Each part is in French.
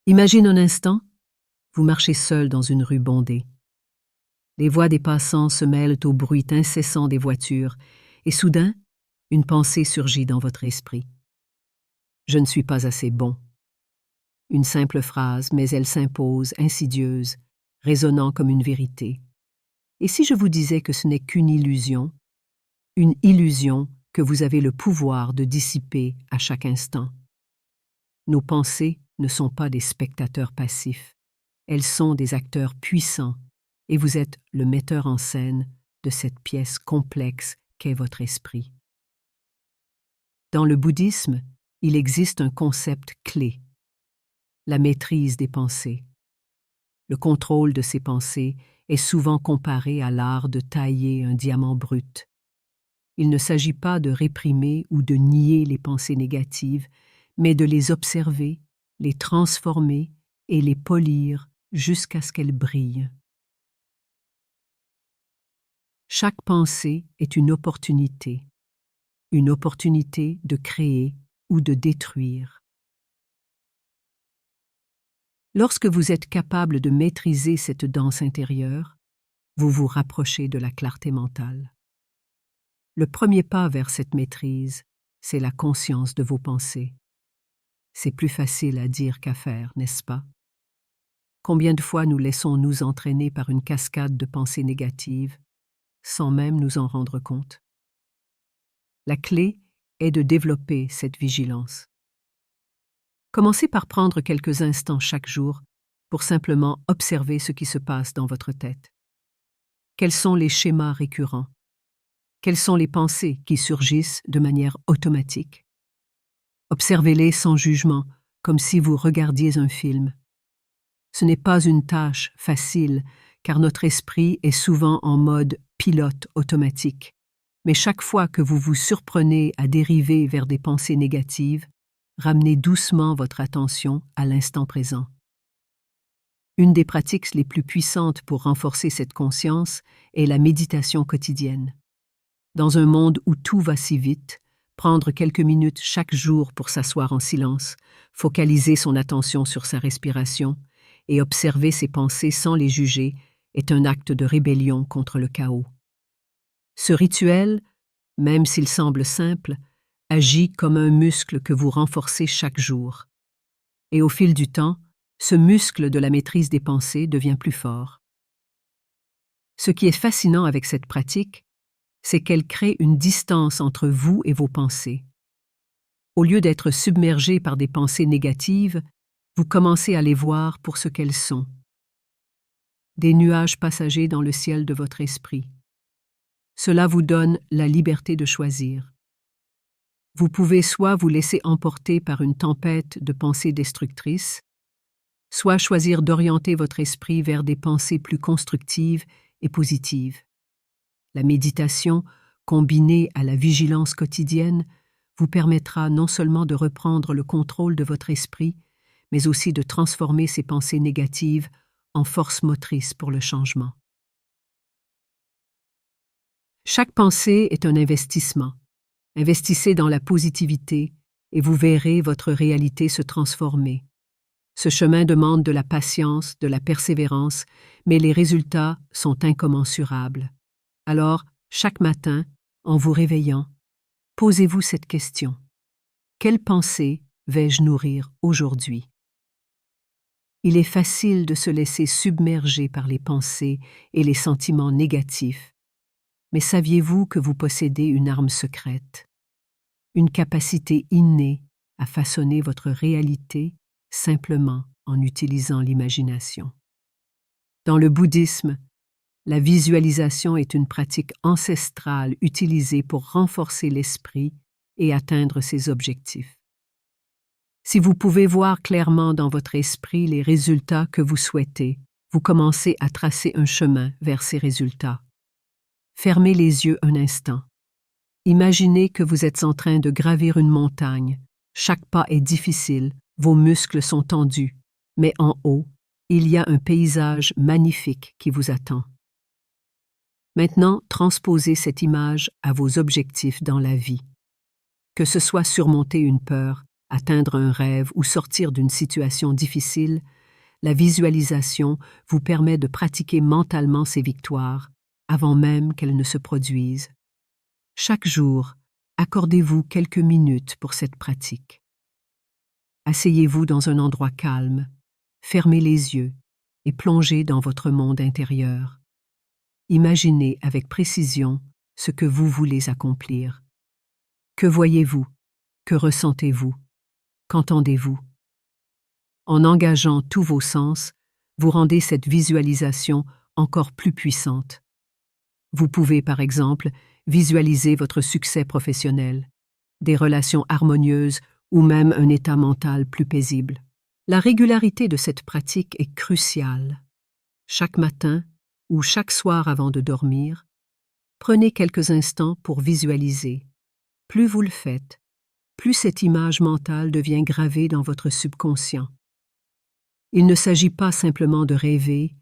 Imagine un instant, vous marchez seul dans une rue bondée. Les voix des passants se mêlent au bruit incessant des voitures, et soudain, une pensée surgit dans votre esprit. Je ne suis pas assez bon. Une simple phrase, mais elle s'impose, insidieuse, résonnant comme une vérité. Et si je vous disais que ce n'est qu'une illusion que vous avez le pouvoir de dissiper à chaque instant? Nos pensées ne sont pas des spectateurs passifs, elles sont des acteurs puissants, et vous êtes le metteur en scène de cette pièce complexe qu'est votre esprit. Dans le bouddhisme, il existe un concept clé, la maîtrise des pensées. Le contrôle de ces pensées est souvent comparé à l'art de tailler un diamant brut. Il ne s'agit pas de réprimer ou de nier les pensées négatives, mais de les observer, les transformer et les polir jusqu'à ce qu'elles brillent. Chaque pensée est une opportunité de créer ou de détruire. Lorsque vous êtes capable de maîtriser cette danse intérieure, vous vous rapprochez de la clarté mentale. Le premier pas vers cette maîtrise, c'est la conscience de vos pensées. C'est plus facile à dire qu'à faire, n'est-ce pas? Combien de fois nous laissons-nous entraîner par une cascade de pensées négatives, sans même nous en rendre compte? La clé est de développer cette vigilance. Commencez par prendre quelques instants chaque jour pour simplement observer ce qui se passe dans votre tête. Quels sont les schémas récurrents? Quelles sont les pensées qui surgissent de manière automatique? Observez-les sans jugement, comme si vous regardiez un film. Ce n'est pas une tâche facile, car notre esprit est souvent en mode pilote automatique. Mais chaque fois que vous vous surprenez à dériver vers des pensées négatives, ramenez doucement votre attention à l'instant présent. Une des pratiques les plus puissantes pour renforcer cette conscience est la méditation quotidienne. Dans un monde où tout va si vite, prendre quelques minutes chaque jour pour s'asseoir en silence, focaliser son attention sur sa respiration et observer ses pensées sans les juger est un acte de rébellion contre le chaos. Ce rituel, même s'il semble simple, agit comme un muscle que vous renforcez chaque jour. Et au fil du temps, ce muscle de la maîtrise des pensées devient plus fort. Ce qui est fascinant avec cette pratique, c'est qu'elle crée une distance entre vous et vos pensées. Au lieu d'être submergé par des pensées négatives, vous commencez à les voir pour ce qu'elles sont. Des nuages passagers dans le ciel de votre esprit. Cela vous donne la liberté de choisir. Vous pouvez soit vous laisser emporter par une tempête de pensées destructrices, soit choisir d'orienter votre esprit vers des pensées plus constructives et positives. La méditation, combinée à la vigilance quotidienne, vous permettra non seulement de reprendre le contrôle de votre esprit, mais aussi de transformer ces pensées négatives en force motrice pour le changement. Chaque pensée est un investissement. Investissez dans la positivité et vous verrez votre réalité se transformer. Ce chemin demande de la patience, de la persévérance, mais les résultats sont incommensurables. Alors, chaque matin, en vous réveillant, posez-vous cette question. Quelle pensée vais-je nourrir aujourd'hui? Il est facile de se laisser submerger par les pensées et les sentiments négatifs, mais saviez-vous que vous possédez une arme secrète, une capacité innée à façonner votre réalité simplement en utilisant l'imagination? Dans le bouddhisme, la visualisation est une pratique ancestrale utilisée pour renforcer l'esprit et atteindre ses objectifs. Si vous pouvez voir clairement dans votre esprit les résultats que vous souhaitez, vous commencez à tracer un chemin vers ces résultats. Fermez les yeux un instant. Imaginez que vous êtes en train de gravir une montagne. Chaque pas est difficile, vos muscles sont tendus, mais en haut, il y a un paysage magnifique qui vous attend. Maintenant, transposez cette image à vos objectifs dans la vie. Que ce soit surmonter une peur, atteindre un rêve ou sortir d'une situation difficile, la visualisation vous permet de pratiquer mentalement ces victoires avant même qu'elles ne se produisent. Chaque jour, accordez-vous quelques minutes pour cette pratique. Asseyez-vous dans un endroit calme, fermez les yeux et plongez dans votre monde intérieur. Imaginez avec précision ce que vous voulez accomplir. Que voyez-vous? Que ressentez-vous? Qu'entendez-vous? En engageant tous vos sens, vous rendez cette visualisation encore plus puissante. Vous pouvez, par exemple, visualiser votre succès professionnel, des relations harmonieuses ou même un état mental plus paisible. La régularité de cette pratique est cruciale. Chaque matin ou chaque soir avant de dormir, prenez quelques instants pour visualiser. Plus vous le faites, plus cette image mentale devient gravée dans votre subconscient. Il ne s'agit pas simplement de rêver,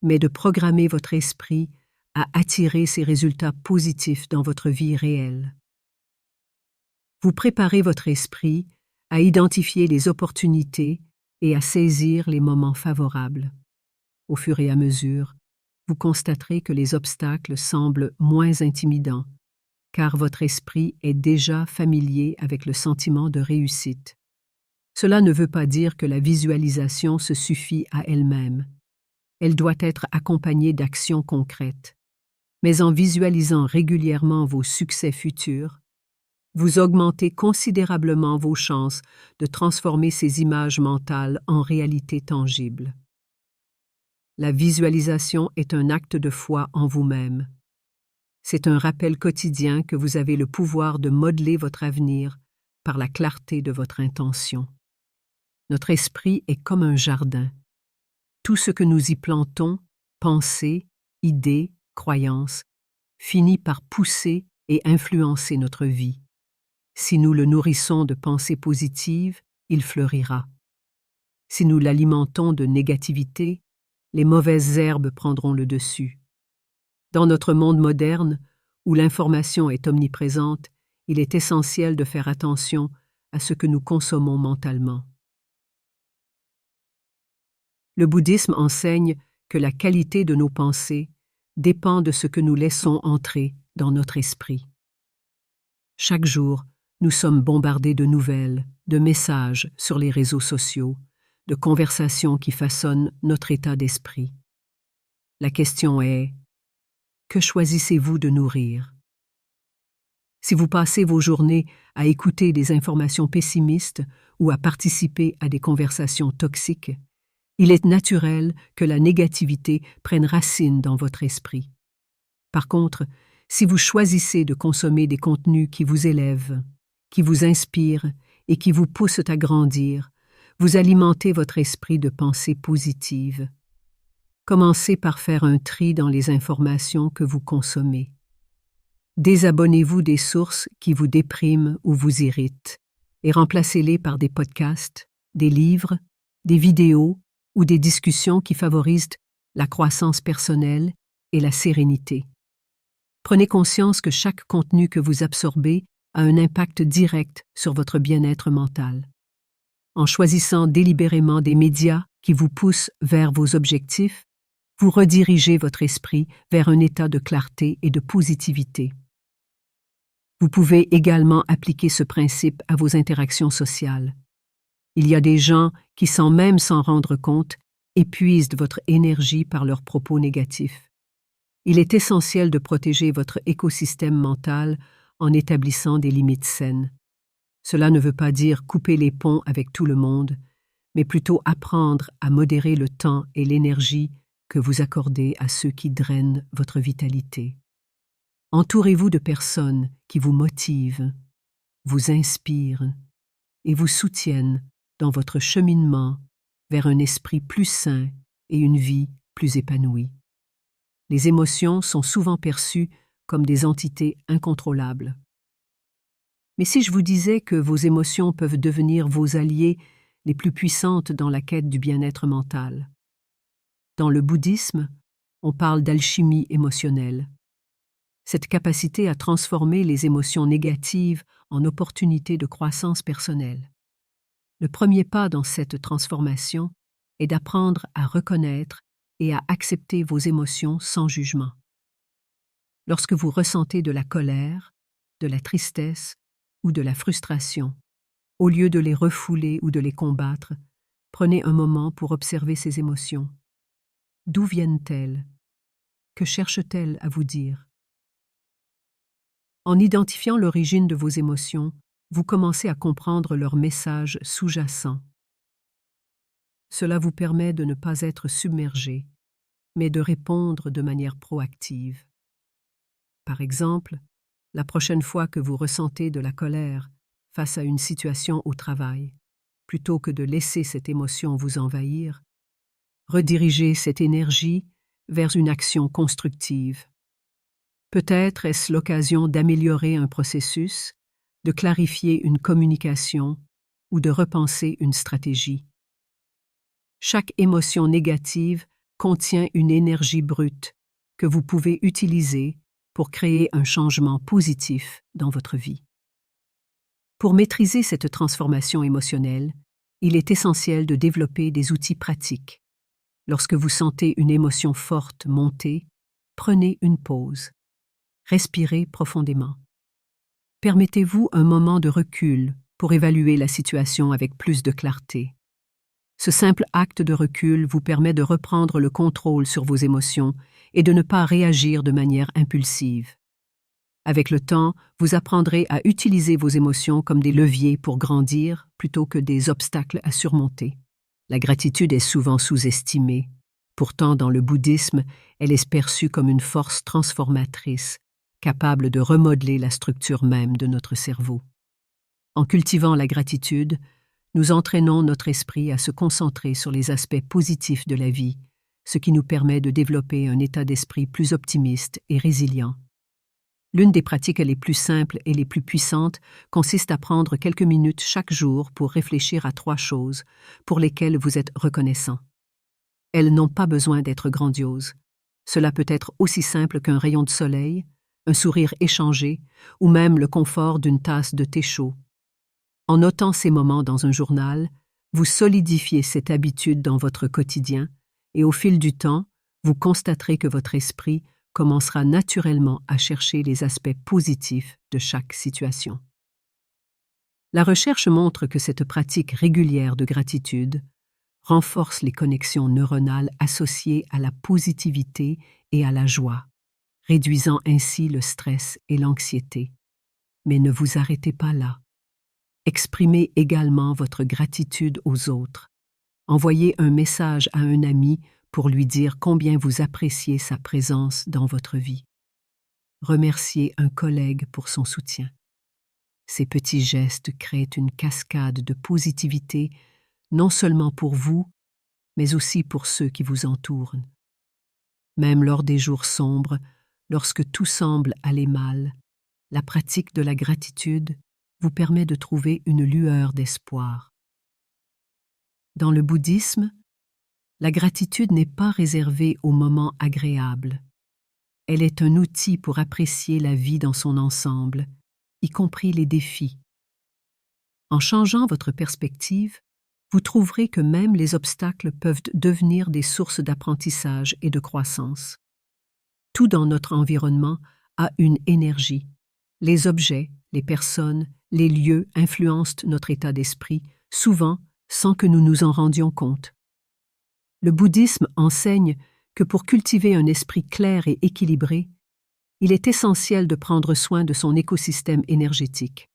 mais de programmer votre esprit à attirer ces résultats positifs dans votre vie réelle. Vous préparez votre esprit à identifier les opportunités et à saisir les moments favorables. Au fur et à mesure, vous constaterez que les obstacles semblent moins intimidants, car votre esprit est déjà familier avec le sentiment de réussite. Cela ne veut pas dire que la visualisation se suffit à elle-même. Elle doit être accompagnée d'actions concrètes. Mais en visualisant régulièrement vos succès futurs, vous augmentez considérablement vos chances de transformer ces images mentales en réalité tangible. La visualisation est un acte de foi en vous-même. C'est un rappel quotidien que vous avez le pouvoir de modeler votre avenir par la clarté de votre intention. Notre esprit est comme un jardin. Tout ce que nous y plantons, pensées, idées, croyances, finit par pousser et influencer notre vie. Si nous le nourrissons de pensées positives, il fleurira. Si nous l'alimentons de négativité, les mauvaises herbes prendront le dessus. Dans notre monde moderne, où l'information est omniprésente, il est essentiel de faire attention à ce que nous consommons mentalement. Le bouddhisme enseigne que la qualité de nos pensées dépend de ce que nous laissons entrer dans notre esprit. Chaque jour, nous sommes bombardés de nouvelles, de messages sur les réseaux sociaux, de conversations qui façonnent notre état d'esprit. La question est: que choisissez-vous de nourrir? Si vous passez vos journées à écouter des informations pessimistes ou à participer à des conversations toxiques, il est naturel que la négativité prenne racine dans votre esprit. Par contre, si vous choisissez de consommer des contenus qui vous élèvent, qui vous inspirent et qui vous poussent à grandir, vous alimentez votre esprit de pensées positives. Commencez par faire un tri dans les informations que vous consommez. Désabonnez-vous des sources qui vous dépriment ou vous irritent et remplacez-les par des podcasts, des livres, des vidéos ou des discussions qui favorisent la croissance personnelle et la sérénité. Prenez conscience que chaque contenu que vous absorbez a un impact direct sur votre bien-être mental. En choisissant délibérément des médias qui vous poussent vers vos objectifs, vous redirigez votre esprit vers un état de clarté et de positivité. Vous pouvez également appliquer ce principe à vos interactions sociales. Il y a des gens qui, sans même s'en rendre compte, épuisent votre énergie par leurs propos négatifs. Il est essentiel de protéger votre écosystème mental en établissant des limites saines. Cela ne veut pas dire couper les ponts avec tout le monde, mais plutôt apprendre à modérer le temps et l'énergie que vous accordez à ceux qui drainent votre vitalité. Entourez-vous de personnes qui vous motivent, vous inspirent et vous soutiennent dans votre cheminement vers un esprit plus sain et une vie plus épanouie. Les émotions sont souvent perçues comme des entités incontrôlables. Mais si je vous disais que vos émotions peuvent devenir vos alliés les plus puissantes dans la quête du bien-être mental? Dans le bouddhisme, on parle d'alchimie émotionnelle. Cette capacité à transformer les émotions négatives en opportunités de croissance personnelle. Le premier pas dans cette transformation est d'apprendre à reconnaître et à accepter vos émotions sans jugement. Lorsque vous ressentez de la colère, de la tristesse ou de la frustration, au lieu de les refouler ou de les combattre, prenez un moment pour observer ces émotions. D'où viennent-elles? Que cherchent-elles à vous dire? En identifiant l'origine de vos émotions, vous commencez à comprendre leur message sous-jacent. Cela vous permet de ne pas être submergé, mais de répondre de manière proactive. Par exemple, la prochaine fois que vous ressentez de la colère face à une situation au travail, plutôt que de laisser cette émotion vous envahir, redirigez cette énergie vers une action constructive. Peut-être est-ce l'occasion d'améliorer un processus, de clarifier une communication ou de repenser une stratégie. Chaque émotion négative contient une énergie brute que vous pouvez utiliser pour créer un changement positif dans votre vie. Pour maîtriser cette transformation émotionnelle, il est essentiel de développer des outils pratiques. Lorsque vous sentez une émotion forte monter, prenez une pause. Respirez profondément. Permettez-vous un moment de recul pour évaluer la situation avec plus de clarté. Ce simple acte de recul vous permet de reprendre le contrôle sur vos émotions et de ne pas réagir de manière impulsive. Avec le temps, vous apprendrez à utiliser vos émotions comme des leviers pour grandir plutôt que des obstacles à surmonter. La gratitude est souvent sous-estimée. Pourtant, dans le bouddhisme, elle est perçue comme une force transformatrice, capable de remodeler la structure même de notre cerveau. En cultivant la gratitude, nous entraînons notre esprit à se concentrer sur les aspects positifs de la vie, ce qui nous permet de développer un état d'esprit plus optimiste et résilient. L'une des pratiques les plus simples et les plus puissantes consiste à prendre quelques minutes chaque jour pour réfléchir à 3 choses pour lesquelles vous êtes reconnaissant. Elles n'ont pas besoin d'être grandioses. Cela peut être aussi simple qu'un rayon de soleil, un sourire échangé ou même le confort d'une tasse de thé chaud. En notant ces moments dans un journal, vous solidifiez cette habitude dans votre quotidien et au fil du temps, vous constaterez que votre esprit commencera naturellement à chercher les aspects positifs de chaque situation. La recherche montre que cette pratique régulière de gratitude renforce les connexions neuronales associées à la positivité et à la joie, réduisant ainsi le stress et l'anxiété. Mais ne vous arrêtez pas là. Exprimez également votre gratitude aux autres. Envoyez un message à un ami pour lui dire combien vous appréciez sa présence dans votre vie. Remerciez un collègue pour son soutien. Ces petits gestes créent une cascade de positivité, non seulement pour vous, mais aussi pour ceux qui vous entourent. Même lors des jours sombres, lorsque tout semble aller mal, la pratique de la gratitude vous permet de trouver une lueur d'espoir. Dans le bouddhisme, la gratitude n'est pas réservée aux moments agréables. Elle est un outil pour apprécier la vie dans son ensemble, y compris les défis. En changeant votre perspective, vous trouverez que même les obstacles peuvent devenir des sources d'apprentissage et de croissance. Tout dans notre environnement a une énergie. Les objets, les personnes, les lieux influencent notre état d'esprit, souvent sans que nous nous en rendions compte. Le bouddhisme enseigne que pour cultiver un esprit clair et équilibré, il est essentiel de prendre soin de son écosystème énergétique.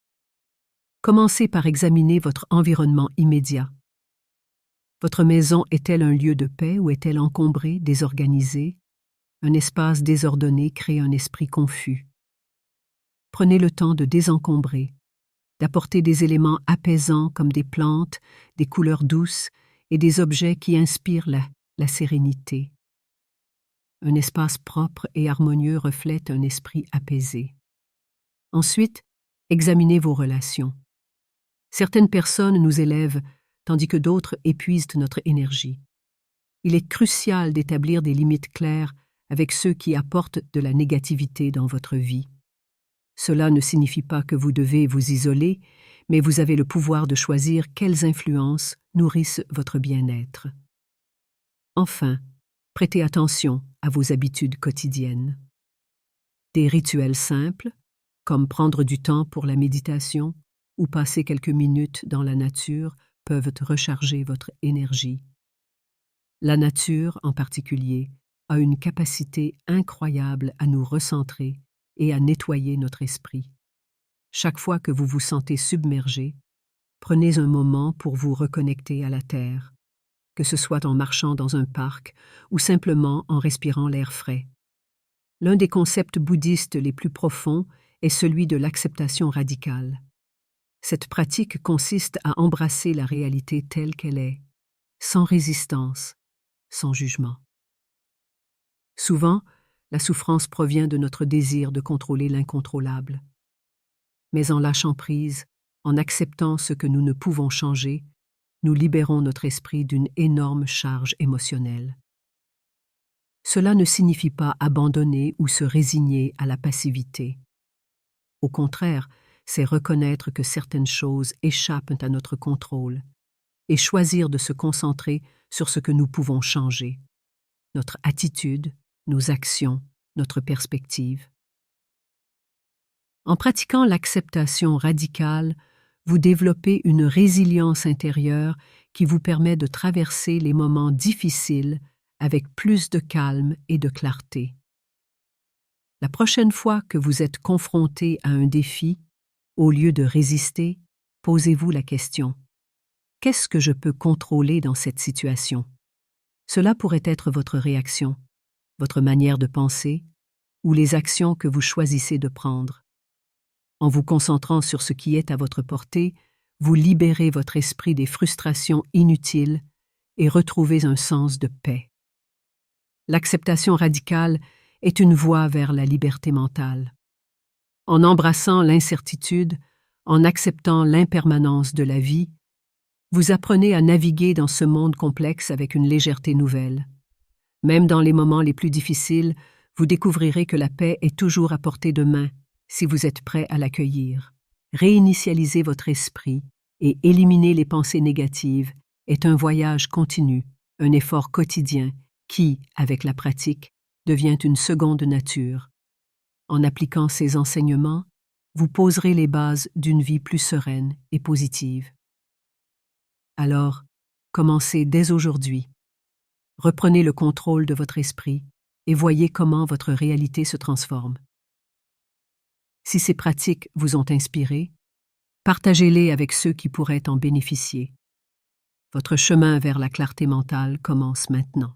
Commencez par examiner votre environnement immédiat. Votre maison est-elle un lieu de paix ou est-elle encombrée, désorganisée? Un espace désordonné crée un esprit confus. Prenez le temps de désencombrer, d'apporter des éléments apaisants comme des plantes, des couleurs douces et des objets qui inspirent la sérénité. Un espace propre et harmonieux reflète un esprit apaisé. Ensuite, examinez vos relations. Certaines personnes nous élèvent, tandis que d'autres épuisent notre énergie. Il est crucial d'établir des limites claires avec ceux qui apportent de la négativité dans votre vie. Cela ne signifie pas que vous devez vous isoler, mais vous avez le pouvoir de choisir quelles influences nourrissent votre bien-être. Enfin, prêtez attention à vos habitudes quotidiennes. Des rituels simples, comme prendre du temps pour la méditation ou passer quelques minutes dans la nature, peuvent recharger votre énergie. La nature, en particulier, a une capacité incroyable à nous recentrer et à nettoyer notre esprit. Chaque fois que vous vous sentez submergé, prenez un moment pour vous reconnecter à la terre, que ce soit en marchant dans un parc ou simplement en respirant l'air frais. L'un des concepts bouddhistes les plus profonds est celui de l'acceptation radicale. Cette pratique consiste à embrasser la réalité telle qu'elle est, sans résistance, sans jugement. Souvent, la souffrance provient de notre désir de contrôler l'incontrôlable. Mais en lâchant prise, en acceptant ce que nous ne pouvons changer, nous libérons notre esprit d'une énorme charge émotionnelle. Cela ne signifie pas abandonner ou se résigner à la passivité. Au contraire, c'est reconnaître que certaines choses échappent à notre contrôle et choisir de se concentrer sur ce que nous pouvons changer, notre attitude, nos actions, notre perspective. En pratiquant l'acceptation radicale, vous développez une résilience intérieure qui vous permet de traverser les moments difficiles avec plus de calme et de clarté. La prochaine fois que vous êtes confronté à un défi, au lieu de résister, posez-vous la question: qu'est-ce que je peux contrôler dans cette situation? Cela pourrait être votre réaction, votre manière de penser ou les actions que vous choisissez de prendre. En vous concentrant sur ce qui est à votre portée, vous libérez votre esprit des frustrations inutiles et retrouvez un sens de paix. L'acceptation radicale est une voie vers la liberté mentale. En embrassant l'incertitude, en acceptant l'impermanence de la vie, vous apprenez à naviguer dans ce monde complexe avec une légèreté nouvelle. Même dans les moments les plus difficiles, vous découvrirez que la paix est toujours à portée de main si vous êtes prêt à l'accueillir. Réinitialiser votre esprit et éliminer les pensées négatives est un voyage continu, un effort quotidien qui, avec la pratique, devient une seconde nature. En appliquant ces enseignements, vous poserez les bases d'une vie plus sereine et positive. Alors, commencez dès aujourd'hui. Reprenez le contrôle de votre esprit et voyez comment votre réalité se transforme. Si ces pratiques vous ont inspiré, partagez-les avec ceux qui pourraient en bénéficier. Votre chemin vers la clarté mentale commence maintenant.